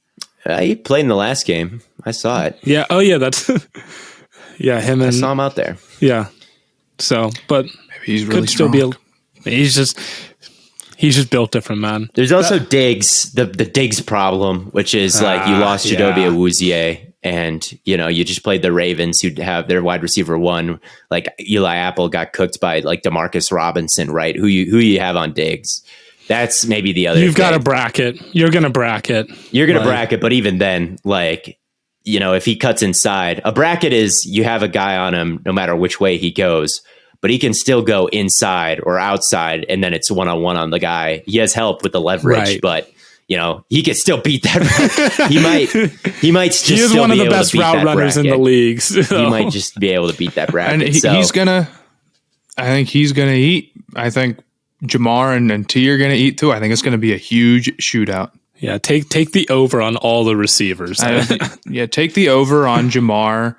He played in the last game. I saw it. Yeah. Oh, yeah. That's him. I saw him out there. Yeah. So, but maybe he's really strong. He's just built different, man. There's also Diggs, the Diggs problem, which is like you lost Jadobi Awuzie, and you just played the Ravens, who have their wide receiver 1. Like Eli Apple got cooked by like Demarcus Robinson, right? Who you have on Diggs. That's maybe the other. You've got to bracket. You're going to bracket. You're going to bracket, but even then, like, if he cuts inside, a bracket is you have a guy on him no matter which way he goes, but he can still go inside or outside, and then it's one-on-one on the guy. He has help with the leverage, but he can still beat that. He might just. He is one of the best route runners in the league. So. He might just be able to beat that bracket. And he's gonna. I think he's gonna eat. I think Jamar and T are going to eat too. I think it's going to be a huge shootout. Yeah, take the over on all the receivers. Take the over on Jamar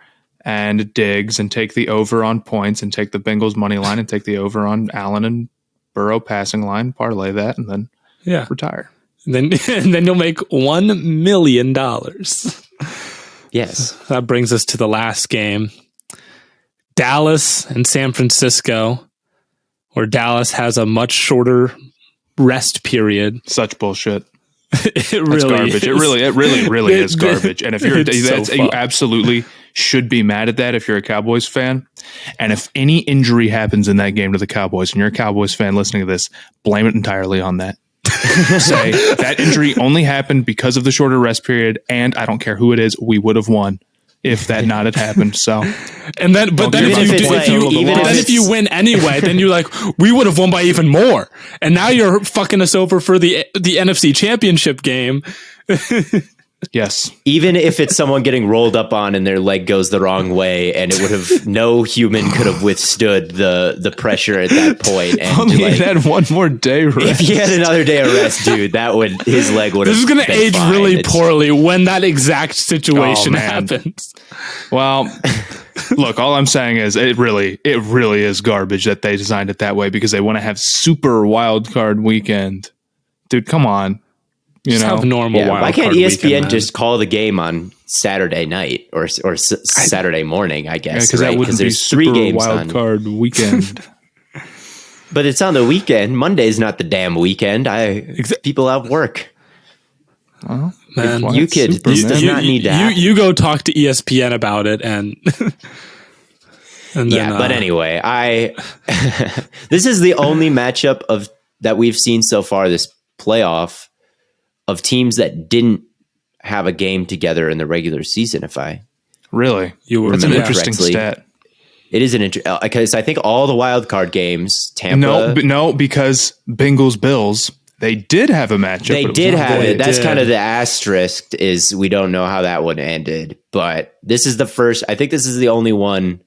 and Diggs and take the over on points and take the Bengals money line and take the over on Allen and Burrow passing line, parlay that, and then retire. And then you'll make $1 million. Yes. That brings us to the last game. Dallas and San Francisco, where Dallas has a much shorter rest period. Such bullshit. It's garbage. Is. It really is garbage. And if you're you so absolutely should be mad at that if you're a Cowboys fan. And if any injury happens in that game to the Cowboys and you're a Cowboys fan listening to this, blame it entirely on that. Say that injury only happened because of the shorter rest period, and I don't care who it is, we would have won if that not had happened. So, and then, but then if you win anyway, then you're like, we would have won by even more. And now you're fucking us over for the NFC Championship game. Yes. Even if it's someone getting rolled up on and their leg goes the wrong way, and it would have no human could have withstood the pressure at that point. And only he had one more day rest. If he had another day of rest, dude, his leg would have. This is going to age fine. really poorly when that exact situation happens. Well, look, all I'm saying is it really is garbage that they designed it that way because they want to have super wild card weekend. Dude, come on. Just have normal wild why can't card ESPN weekend, just call the game on Saturday night or Saturday morning, I guess? Because that wouldn't be there's 3 games wild on card weekend. But it's on the weekend. Monday's not the damn weekend. People have work. Well, man, this does not need to happen. You go talk to ESPN about it and then, but anyway, this is the only matchup that we've seen so far this playoff of teams that didn't have a game together in the regular season. If I really, that's an interesting stat. It is because I think all the wild card games, Tampa. No, because Bengals Bills, they did have a matchup. They did have it. That's kind of the asterisk is we don't know how that one ended, but this is the first. I think this is the only one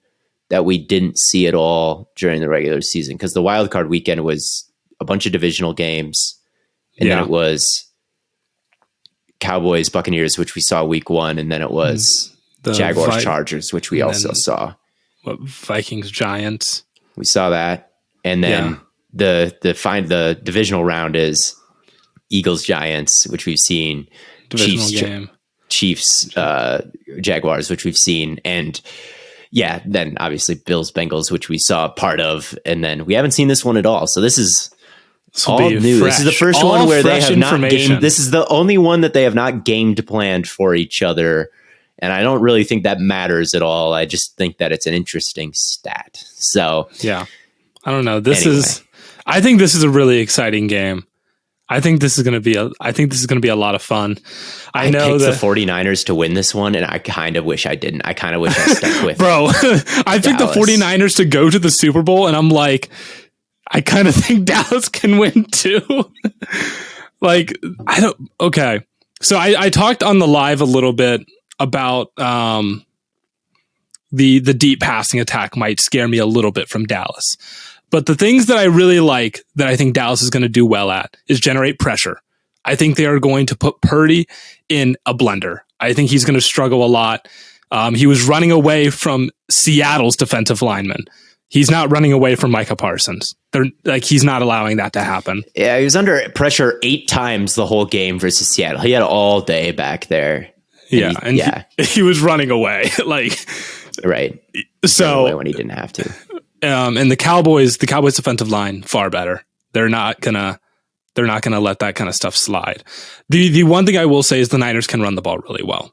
that we didn't see at all during the regular season because the wild card weekend was a bunch of divisional games, and then it was Cowboys, Buccaneers, which we saw week 1, and then it was the Jaguars, Chargers, which we also saw. Vikings, Giants. We saw that, and then the divisional round is Eagles, Giants, which we've seen. Chiefs, Jaguars, which we've seen, and then obviously Bills, Bengals, which we saw part of, and then we haven't seen this one at all. So this is. All new. This is the first one where they have not gamed. This is the only one that they have not gamed planned for each other. And I don't really think that matters at all. I just think that it's an interesting stat. So I don't know. I think this is a really exciting game. I think this is going to be a lot of fun. I know picked the 49ers to win this one, and I kind of wish I didn't. I kind of wish I stuck with Bro, I picked the 49ers to go to the Super Bowl, and I'm like, I kind of think Dallas can win too. Okay. So I talked on the live a little bit about the deep passing attack might scare me a little bit from Dallas. But the things that I really like that I think Dallas is going to do well at is generate pressure. I think they are going to put Purdy in a blender. I think he's going to struggle a lot. He was running away from Seattle's defensive lineman. He's not running away from Micah Parsons. He's not allowing that to happen. Yeah, he was under pressure 8 times the whole game versus Seattle. He had all day back there. He was running away. Right. So away when he didn't have to. And the Cowboys defensive line far better. They're not gonna let that kind of stuff slide. The one thing I will say is the Niners can run the ball really well.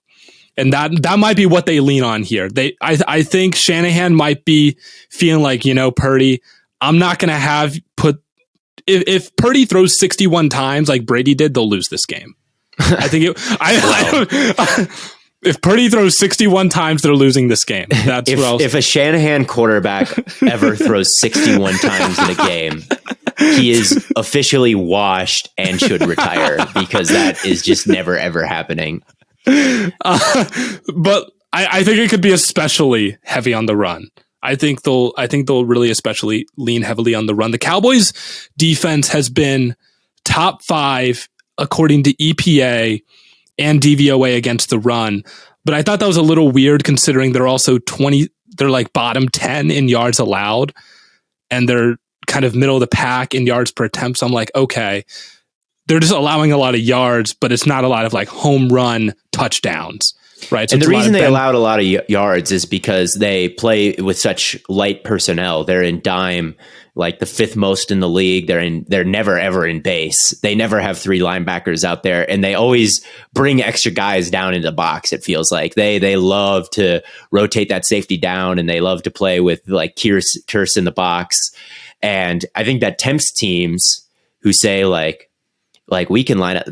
And that might be what they lean on here. I think Shanahan might be feeling like, Purdy, I'm not going to if Purdy throws 61 times like Brady did, they'll lose this game. I think if Purdy throws 61 times, they're losing this game. That's if a Shanahan quarterback ever throws 61 times in a game, he is officially washed and should retire because that is just never, ever happening. But I think it could be especially heavy on the run. I think they'll really especially lean heavily on the run. The Cowboys defense has been top 5 according to EPA and DVOA against the run, But I thought that was a little weird considering they're also they're like bottom 10 in yards allowed, and they're kind of middle of the pack in yards per attempt. So I'm like, okay, they're just allowing a lot of yards, but it's not a lot of like home run touchdowns. Right. So and the reason they allowed a lot of yards is because they play with such light personnel. They're in dime, like the 5th most in the league. They're never ever in base. They never have 3 linebackers out there, and they always bring extra guys down into the box. It feels like they love to rotate that safety down, and they love to play with like Kearse in the box. And I think that tempts teams who say like we can line up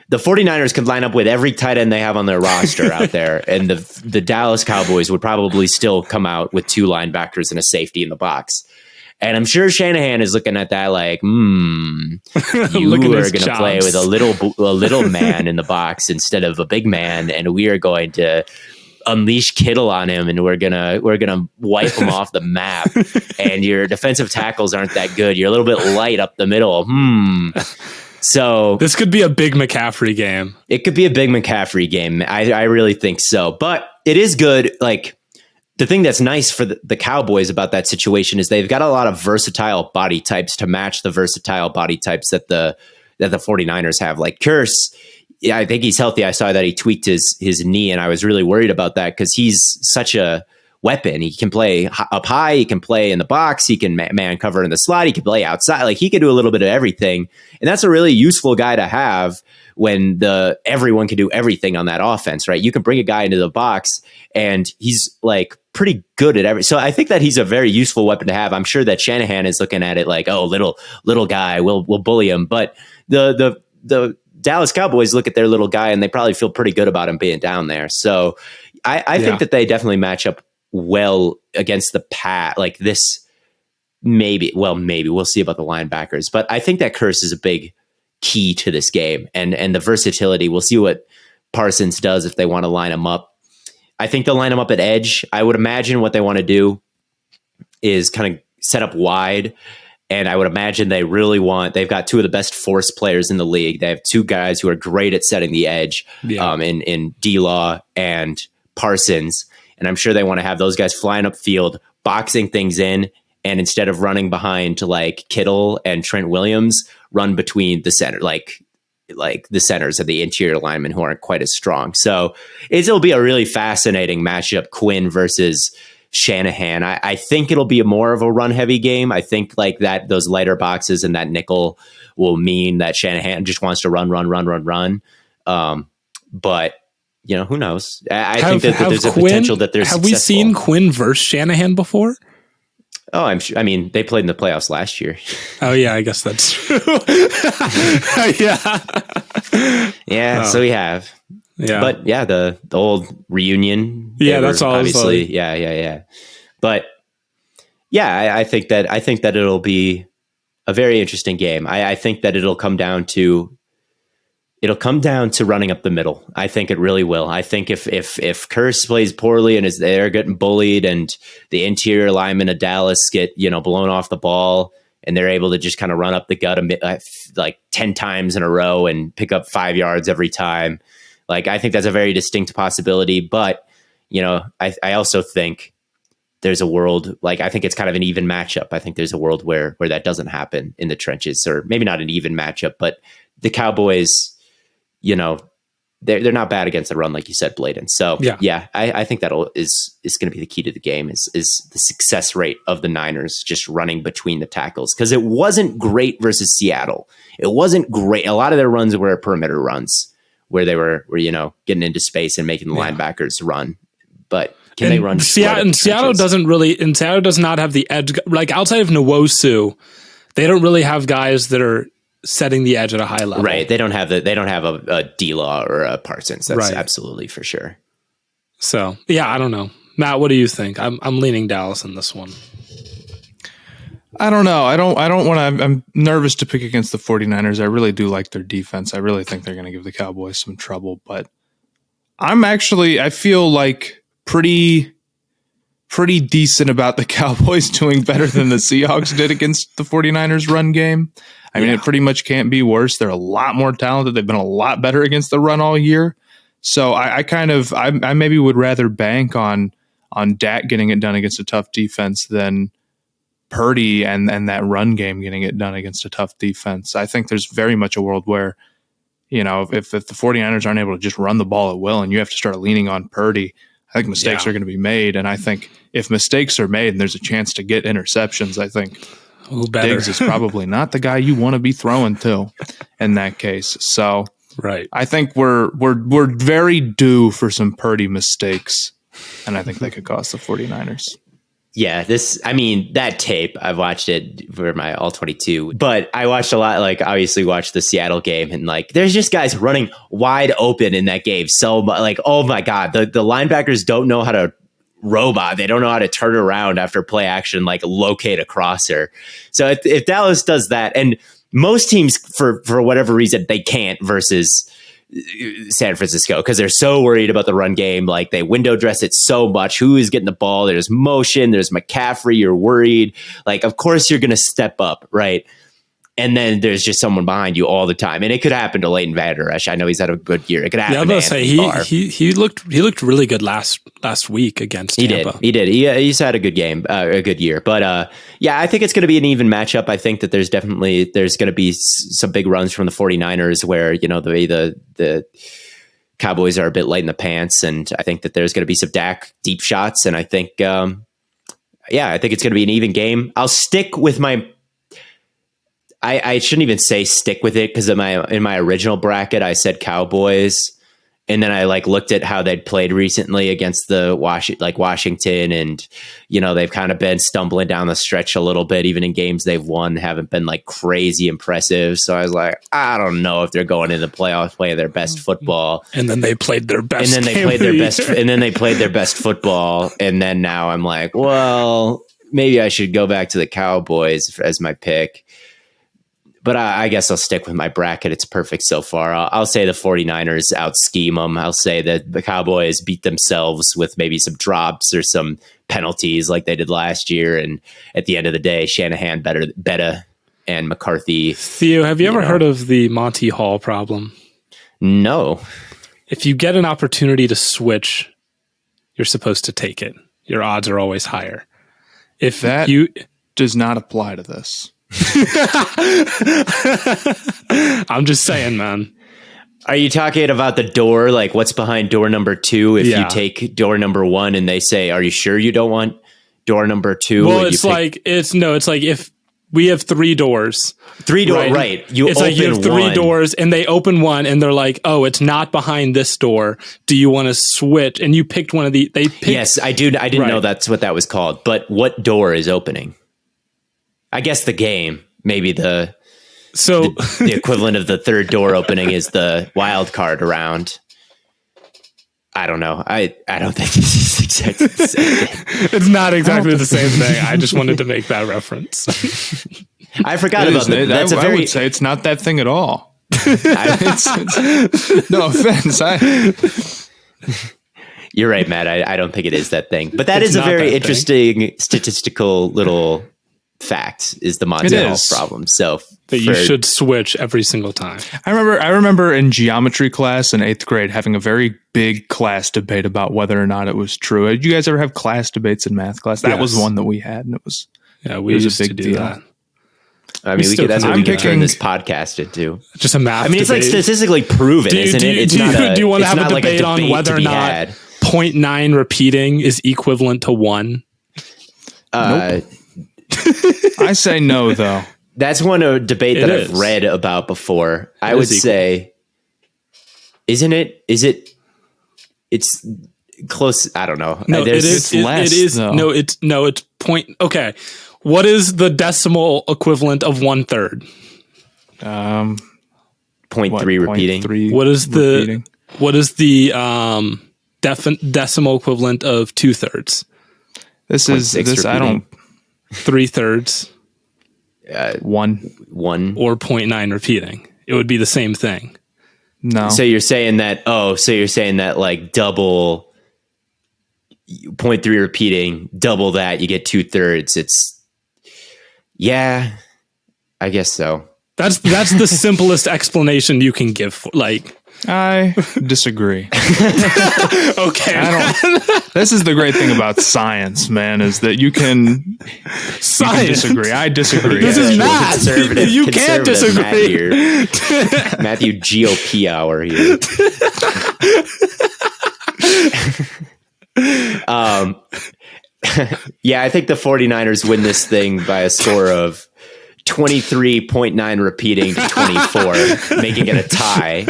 the 49ers can line up with every tight end they have on their roster out there. And the Dallas Cowboys would probably still come out with 2 linebackers and a safety in the box. And I'm sure Shanahan is looking at that like, you are going to play with a little man in the box instead of a big man. And we are going to unleash Kittle on him, and we're gonna wipe him off the map. And your defensive tackles aren't that good. You're a little bit light up the middle. So this could be a big McCaffrey game. It could be a big McCaffrey game. I really think so. But it is good. Like, the thing that's nice for the Cowboys about that situation is they've got a lot of versatile body types to match the versatile body types that the 49ers have. Like Kearse, I think he's healthy. I saw that he tweaked his knee, and I was really worried about that because he's such a weapon. He can play up high, he can play in the box, he can man cover in the slot, he can play outside. Like, he can do a little bit of everything, and that's a really useful guy to have when everyone can do everything on that offense, right? You can bring a guy into the box, and he's like pretty good at every. So I think that he's a very useful weapon to have. I'm sure that Shanahan is looking at it like, oh, little guy, we'll bully him. But the Dallas Cowboys look at their little guy, and they probably feel pretty good about him being down there. So I think that they definitely match up well against the pat like this. Maybe we'll see about the linebackers, but I think that Kearse is a big key to this game, and the versatility. We'll see what Parsons does if they want to line him up. I think they'll line him up at edge. I would imagine what they want to do is kind of set up wide, and I would imagine they've got 2 of the best force players in the league. They have 2 guys who are great at setting the edge, in D-Law and Parsons. And I'm sure they want to have those guys flying upfield, boxing things in, and instead of running behind to like Kittle and Trent Williams, run between the center, like the centers of the interior linemen who aren't quite as strong. So it'll be a really fascinating matchup, Quinn versus Shanahan. I think it'll be more of a run heavy game. I think like that those lighter boxes and that nickel will mean that Shanahan just wants to run. But who knows? I think that there's a potential that there's. Have we seen Quinn versus Shanahan before? Oh, I'm sure. I mean, they played in the playoffs last year. Oh yeah, I guess that's true. Yeah. So we have. Yeah. But yeah, the old reunion. Yeah, that's all. Obviously, yeah. But yeah, I think that it'll be a very interesting game. I think that it'll come down to running up the middle. I think it really will. I think if Kearse plays poorly and they're getting bullied, and the interior linemen of Dallas get blown off the ball, and they're able to just kind of run up the gut like 10 times in a row and pick up 5 yards every time. Like, I think that's a very distinct possibility. But I also think there's a world, like, I think it's kind of an even matchup. I think there's a world where that doesn't happen in the trenches, or maybe not an even matchup, but the Cowboys, they're not bad against the run, like you said, Blaiden. So yeah, I think that is going to be the key to the game is the success rate of the Niners just running between the tackles, because it wasn't great versus Seattle. It wasn't great. A lot of their runs were perimeter runs where they were getting into space and making the linebackers run. But can they run? Seattle does not have the edge. Like, outside of Nwosu, they don't really have guys that are setting the edge at a high level. Right. They don't have a D-Law or a Parsons. That's absolutely for sure. So yeah, I don't know. Matt, what do you think? I'm leaning Dallas in this one. I don't know. I don't want to. I'm nervous to pick against the 49ers. I really do like their defense. I really think they're going to give the Cowboys some trouble, but I feel like pretty decent about the Cowboys doing better than the Seahawks did against the 49ers run game. I mean, it pretty much can't be worse. They're a lot more talented. They've been a lot better against the run all year. So I maybe would rather bank on Dak getting it done against a tough defense than Purdy and that run game getting it done against a tough defense. I think there's very much a world where, if the 49ers aren't able to just run the ball at will and you have to start leaning on Purdy, I think mistakes are going to be made. And I think if mistakes are made and there's a chance to get interceptions, I think Diggs is probably not the guy you want to be throwing to in that case. So right. I think we're very due for some Purdy mistakes, and I think they could cost the 49ers. Yeah, that tape, I've watched it for my all 22, but I watched a lot, obviously watched the Seattle game, and there's just guys running wide open in that game. So oh my God, the linebackers don't know how to robot. They don't know how to turn around after play action, locate a crosser. So if Dallas does that, and most teams for whatever reason, they can't versus San Francisco because they're so worried about the run game. They window dress it so much. Who is getting the ball? There's motion. There's McCaffrey. You're worried. Of course you're going to step up, right? And then there's just someone behind you all the time, and it could happen to Leighton Vander Esch. I know he's had a good year. It could happen. Yeah, I was going to say he looked really good last week against Tampa. He did. He's had a good game, a good year. But I think it's going to be an even matchup. I think that there's going to be some big runs from the 49ers where the Cowboys are a bit light in the pants, and I think that there's going to be some Dak deep shots, and I think I think it's going to be an even game. I'll stick with my. I shouldn't even say stick with it because in my original bracket I said Cowboys, and then I looked at how they'd played recently against the Washington, and they've kind of been stumbling down the stretch a little bit, even in games they've won, haven't been crazy impressive. So I was I don't know if they're going into the playoffs playing their best football. And then they played their best. And then they played their best. And then they played their best football. And then now I'm well, maybe I should go back to the Cowboys as my pick. But I guess I'll stick with my bracket. It's perfect so far. I'll say the 49ers out-scheme them. I'll say that the Cowboys beat themselves with maybe some drops or some penalties like they did last year. And at the end of the day, Shanahan, Betta, and McCarthy. Theo, have you ever heard of the Monty Hall problem? No. If you get an opportunity to switch, you're supposed to take it. Your odds are always higher. If that does not apply to this. I'm just saying, man. Are you talking about the door? What's behind door number 2? If you take door number 1 and they say, "Are you sure you don't want door number 2?" Well, it's if we have 3 doors. 3 doors, right? You have 3 doors, and they open one, and they're like, "Oh, it's not behind this door. Do you want to switch?" And you picked one of the. Yes, I do. I didn't know that's what that was called. But what door is opening? I guess the game, maybe the equivalent of the third door opening is the wild card round. I don't know. I don't think this is exactly the same thing. It's not exactly the same thing. I just wanted to make that reference. I forgot about that. I would say it's not that thing at all. No offense. You're right, Matt. I don't think it is that thing. But that is a very interesting statistical little fact is the Monty Hall problem. So that you should switch every single time. I remember in geometry class in 8th grade having a very big class debate about whether or not it was true. Did you guys ever have class debates in math class? That was one that we had, and it was used a big deal. That. I mean, that's what we could turn this podcast into. Just a math. I mean, it's debate. Statistically proven, isn't it? Do you want to have a debate on whether or not 0.9 repeating is equivalent to 1? Nope. I say no, though. That's a debate that I've read about before. I would say, isn't it? It's close. I don't know. No, it's less. It is. Though. No, it's point. Okay. What is the decimal equivalent of 1/3? 0.3 repeating. What is the decimal equivalent of 2/3? This is this. Repeating. I don't. 3/3. 1 or 0.9 repeating. It would be the same thing. No. So you're saying that? Double 0.3 repeating, double that, you get 2/3. I guess so. That's the simplest explanation you can give. I disagree. Okay. This is the great thing about science, man, is that you can disagree. I disagree. This is math. You can't disagree. Matthew GOP hour here. Yeah, I think the 49ers win this thing by a score of 23.9 repeating to 24, making it a tie.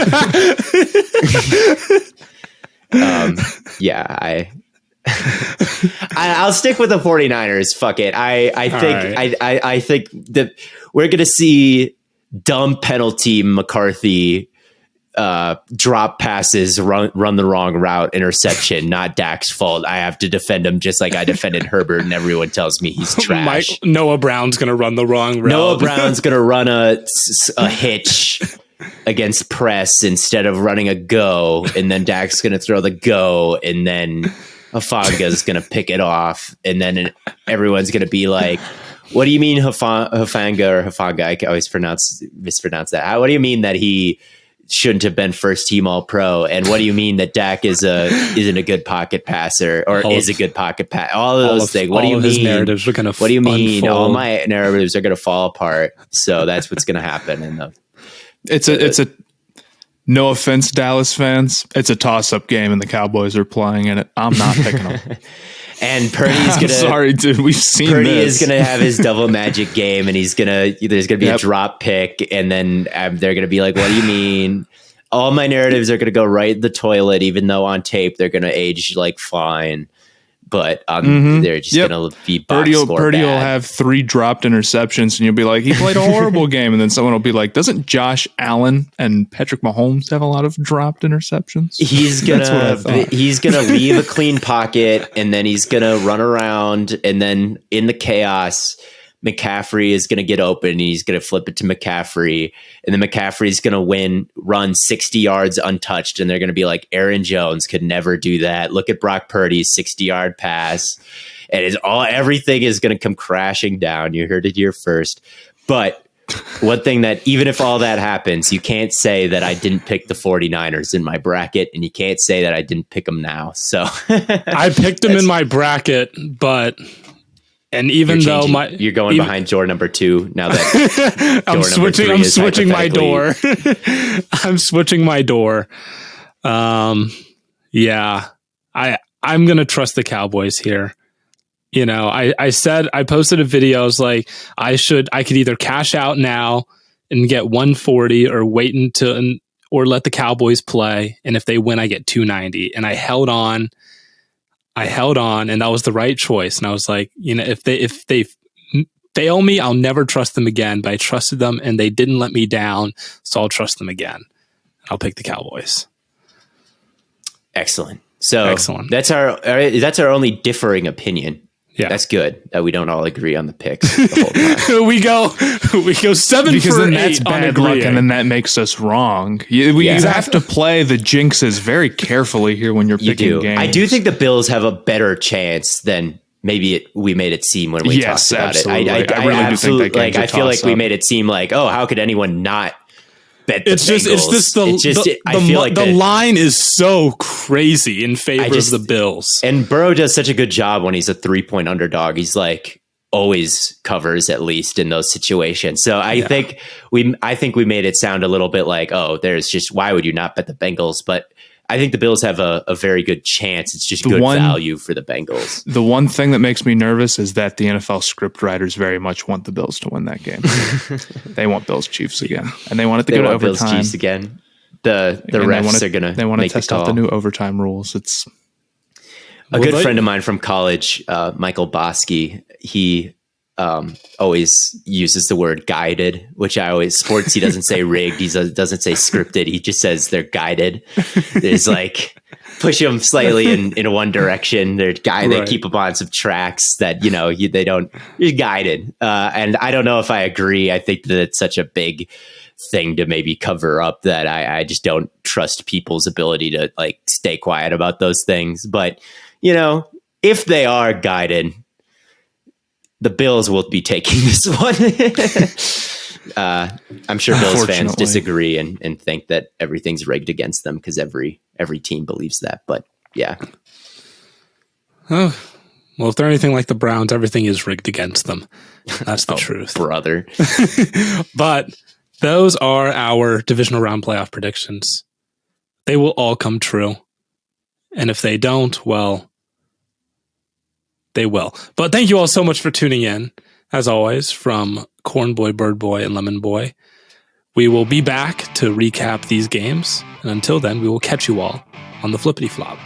I'll stick with the 49ers. Fuck it. I think that we're going to see dumb penalty McCarthy drop passes, run the wrong route, interception, not Dak's fault. I have to defend him just like I defended Herbert, and everyone tells me he's trash. Noah Brown's going to run the wrong route. Noah Brown's going to run a hitch against press instead of running a go, and then Dak's going to throw the go, and then Hafanga's going to pick it off, and then everyone's going to be like, what do you mean Hufanga or Hufanga? I always mispronounce that. What do you mean that he shouldn't have been first team all pro? And what do you mean that Dak isn't a good pocket passer or is a good pocket pass? All of those things. What do you mean? Narratives are gonna what do you mean? unfold. All my narratives are going to fall apart. So that's what's going to happen. It's a no offense, Dallas fans. It's a toss-up game, and the Cowboys are playing in it. I'm not picking them. And Purdy's gonna. Sorry, dude. We've seen Purdy this. is gonna have his double magic game, and there's gonna be a drop pick, and then they're gonna be like, "What do you mean?" All my narratives are gonna go right in the toilet, even though on tape they're gonna age like fine. But they're just gonna be box score Purdy will bad. have 3 dropped interceptions, and you'll be like, he played a horrible game. And then someone will be like, doesn't Josh Allen and Patrick Mahomes have a lot of dropped interceptions? He's gonna leave a clean pocket, and then he's gonna run around, and then in the chaos, McCaffrey is going to get open, and he's going to flip it to McCaffrey, and then McCaffrey is going to run 60 yards untouched, and they're going to be like, Aaron Jones could never do that. Look at Brock Purdy's 60-yard pass, and everything is going to come crashing down. You heard it here first. But one thing that, even if all that happens, you can't say that I didn't pick the 49ers in my bracket, and you can't say that I didn't pick them now. So I picked them in my bracket, but... And even though you're going behind door number 2 now that I'm switching my door. I'm switching my door. Yeah, I'm going to trust the Cowboys here. You know, I posted a video. I was like, I could either cash out now and get 140 or wait or let the Cowboys play. And if they win, I get 290. And I held on, and that was the right choice. And I was like, you know, if they fail me, I'll never trust them again. But I trusted them, and they didn't let me down, so I'll trust them again. I'll pick the Cowboys. Excellent. That's our only differing opinion. Yeah, that's good that we don't all agree on the picks the whole time. we go 7 because for then 8 that's bad luck, and then that makes us wrong. You have to play the jinxes very carefully here when you're picking games. I do think the Bills have a better chance than maybe we made it seem when we talked about absolutely. it. I really do think that I feel like we made it seem like, oh, how could anyone not bet the Bengals? The line is so crazy in favor of the Bills. And Burrow does such a good job when he's a 3-point underdog. He's like always covers, at least in those situations. So I think we made it sound a little bit like, oh, there's just, why would you not bet the Bengals? But I think the Bills have a very good chance. It's just good value for the Bengals. The one thing that makes me nervous is that the NFL script writers very much want the Bills to win that game. They want Bills Chiefs again, and they want it to go to overtime. Bills Chiefs again. The refs are going to. They want to test out the new overtime rules. It's a good friend of mine from college, Michael Bosky. He always uses the word guided, which I always sports. He doesn't say rigged. He doesn't say scripted. He just says they're guided. There's like push them slightly in one direction. They're They keep them on some tracks that, you know, they don't. You're guided. And I don't know if I agree. I think that it's such a big thing to maybe cover up that I just don't trust people's ability to like stay quiet about those things. But, you know, if they are guided, the Bills will be taking this one. I'm sure Bills fans Unfortunately. disagree and think that everything's rigged against them because every team believes that. But yeah, Oh, well, if they're anything like the Browns, everything is rigged against them. That's the truth. brother. But those are our divisional round playoff predictions. They will all come true. And if they don't, well, they will. But thank you all so much for tuning in. As always, from Corn Boy, Bird Boy, and Lemon Boy, we will be back to recap these games. And until then, we will catch you all on the flippity flop.